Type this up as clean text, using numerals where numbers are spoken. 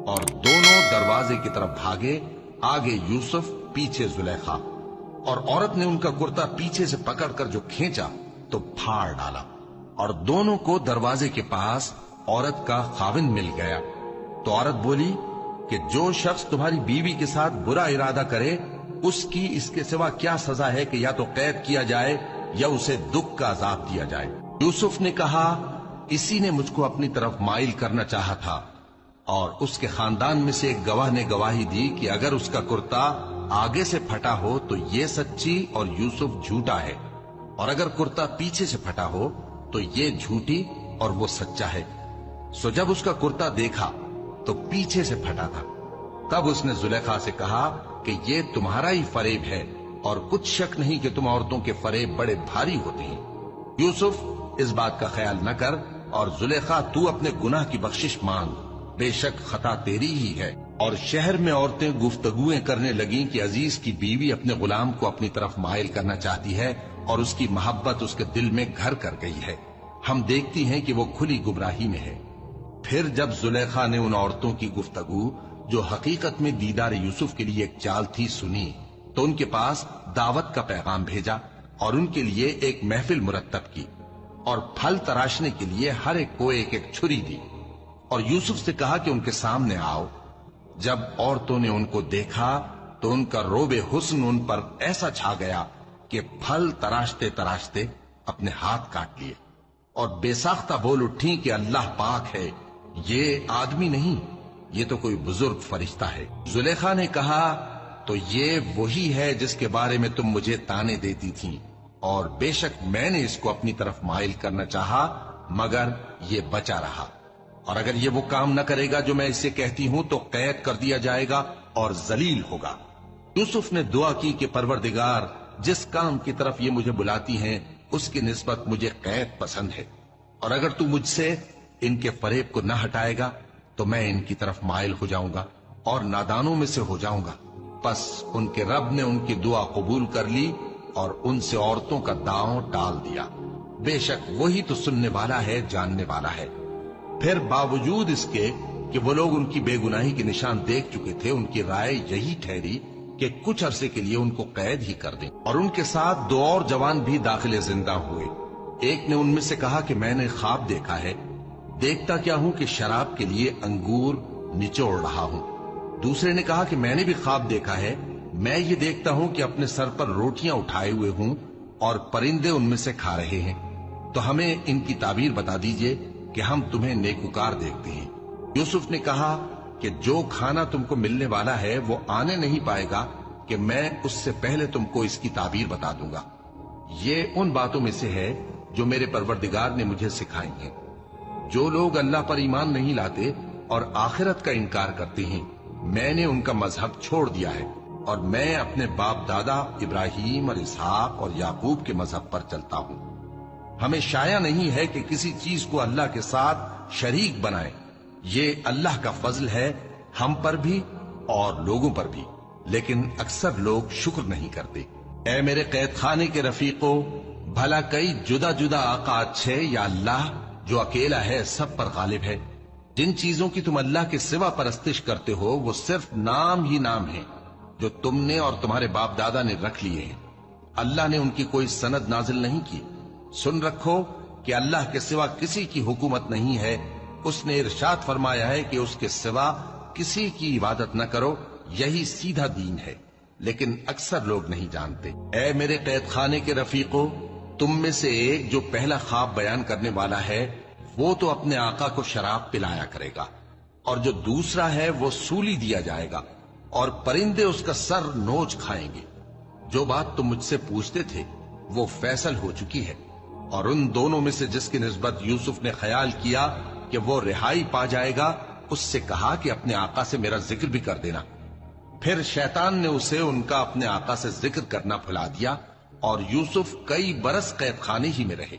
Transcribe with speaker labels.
Speaker 1: और दोनों दरवाजे की तरफ भागे, आगे यूसुफ, पीछे जुलेखा। और औरत ने उनका कुर्ता पीछे से पकड़कर जो खींचा तो फाड़ डाला, और दोनों को दरवाजे के पास औरत का खाविंद मिल गया। तो औरत बोली कि जो शख्स तुम्हारी बीवी के साथ बुरा इरादा करे, उसकी इसके सिवा क्या सजा है कि या तो कैद किया जाए या उसे दुख का अजाब दिया जाए। यूसुफ ने कहा, इसी ने मुझको अपनी तरफ माइल करना चाहा था। और उसके खानदान में से एक गवाह ने गवाही दी कि अगर उसका कुर्ता आगे से फटा हो तो ये सच्ची और यूसुफ झूठा है, और अगर कुर्ता पीछे से फटा हो तो ये झूठी और वो सच्चा है। सो जब उसका कुर्ता देखा तो पीछे से फटा था। तब उसने जुलेखा से कहा कि ये तुम्हारा ही फरेब है, और कुछ शक नहीं कि तुम औरतों के फरेब बड़े भारी होते हैं। यूसुफ, इस बात का ख्याल न कर, और जुलेखा तू अपने गुनाह की बख्शिश मांग, बेशक खता तेरी ही है। और शहर में औरतें गुफ्तगुएं करने लगीं कि अजीज की बीवी अपने गुलाम को अपनी तरफ माइल करना चाहती है और उसकी मोहब्बत उसके दिल में घर कर गई है। हम देखती हैं कि वो खुली गुमराही में है। फिर जब जुलेखा ने उन औरतों की गुफ्तगू, जो हकीकत में दीदार यूसुफ के लिए एक चाल थी, सुनी, तो उनके पास दावत का पैगाम भेजा और उनके लिए एक महफिल मुरतब की, और फल तराशने के लिए हर एक को एक एक छुरी दी, और यूसुफ से कहा कि उनके सामने आओ। जब औरतों ने उनको देखा तो उनका रोबे हुस्न उन पर ऐसा छा गया कि फल तराशते तराशते अपने हाथ काट लिए, और बेसाख्ता बोल उठी कि अल्लाह पाक है, ये आदमी नहीं, ये तो कोई बुजुर्ग फरिश्ता है। जुलेखा ने कहा, तो ये वही है जिसके बारे में तुम मुझे ताने देती थी, और बेशक मैंने इसको अपनी तरफ माइल करना चाहा, मगर ये बचा रहा। और अगर ये वो काम न करेगा जो मैं इससे कहती हूं तो कैद कर दिया जाएगा और जलील होगा। यूसुफ ने दुआ की कि परवरदिगार, जिस काम की तरफ ये मुझे बुलाती हैं उसकी निस्बत मुझे कैद पसंद है, और अगर तू मुझसे इनके फरेब को न हटाएगा तो मैं इनकी तरफ माइल हो जाऊंगा और नादानों में से हो जाऊंगा। बस उनके रब ने उनकी दुआ कबूल कर ली और उनसे औरतों का दांव टाल दिया। बेशक वही तो सुनने वाला है, जानने वाला है। फिर बावजूद इसके कि वो लोग उनकी बेगुनाही के निशान देख चुके थे, उनकी राय यही ठहरी कि कुछ अरसे के लिए उनको कैद ही कर दें। और उनके साथ दो और जवान भी दाखिले जिंदा हुए। एक ने उनमें से कहा कि मैंने ख्वाब देखा है, देखता क्या हूं कि शराब के लिए अंगूर निचोड़ रहा हूं। दूसरे ने कहा कि मैंने भी ख्वाब देखा है, मैं ये देखता हूं कि अपने सर पर रोटियां उठाए हुए हूं और परिंदे उनमें से खा रहे हैं। तो हमें इनकी ताबीर बता दीजिए कि हम तुम्हें नेकुकार देखते हैं। यूसुफ ने कहा कि जो खाना तुमको मिलने वाला है वो आने नहीं पाएगा कि मैं उससे पहले तुमको इसकी ताबीर बता दूंगा। ये उन बातों में से है जो मेरे परवरदिगार ने मुझे सिखाई हैं। जो लोग अल्लाह पर ईमान नहीं लाते और आखिरत का इनकार करते हैं, मैंने उनका मजहब छोड़ दिया है और मैं अपने बाप दादा इब्राहिम और इसहाक और याकूब के मजहब पर चलता हूं। हमें शाया नहीं है कि किसी चीज को अल्लाह के साथ शरीक बनाए। ये अल्लाह का फजल है हम पर भी और लोगों पर भी, लेकिन अक्सर लोग शुक्र नहीं करते। ऐ मेरे कैद खाने के रफीको, भला कई जुदा जुदा आका अच्छे या अल्लाह जो अकेला है सब पर गालिब है। जिन चीजों की तुम अल्लाह के सिवा परस्तिश करते हो वो सिर्फ नाम ही नाम है जो तुमने और तुम्हारे बाप दादा ने रख लिए हैं। अल्लाह ने उनकी कोई सनद नाजिल नहीं की। सुन रखो कि अल्लाह के सिवा किसी की हुकूमत नहीं है। उसने इरशाद फरमाया है कि उसके सिवा किसी की इबादत न करो, यही सीधा दीन है, लेकिन अक्सर लोग नहीं जानते। ऐ मेरे कैद खाने के रफीको, तुम में से एक जो पहला ख्वाब बयान करने वाला है वो तो अपने आका को शराब पिलाया करेगा, और जो दूसरा है वो सूली दिया जाएगा और परिंदे उसका सर नोच खाएंगे। जो बात तुम मुझसे पूछते थे वो फैसल हो चुकी है, और उन दोनों में से जिसकी निस्बत यूसुफ ने ख्याल किया कि वो रिहाई पा जाएगा, उससे कहा कि अपने आका से मेरा जिक्र भी कर देना। फिर शैतान ने उसे उनका अपने आका से जिक्र करना भुला दिया और यूसुफ कई बरस कैद खाने ही में रहे।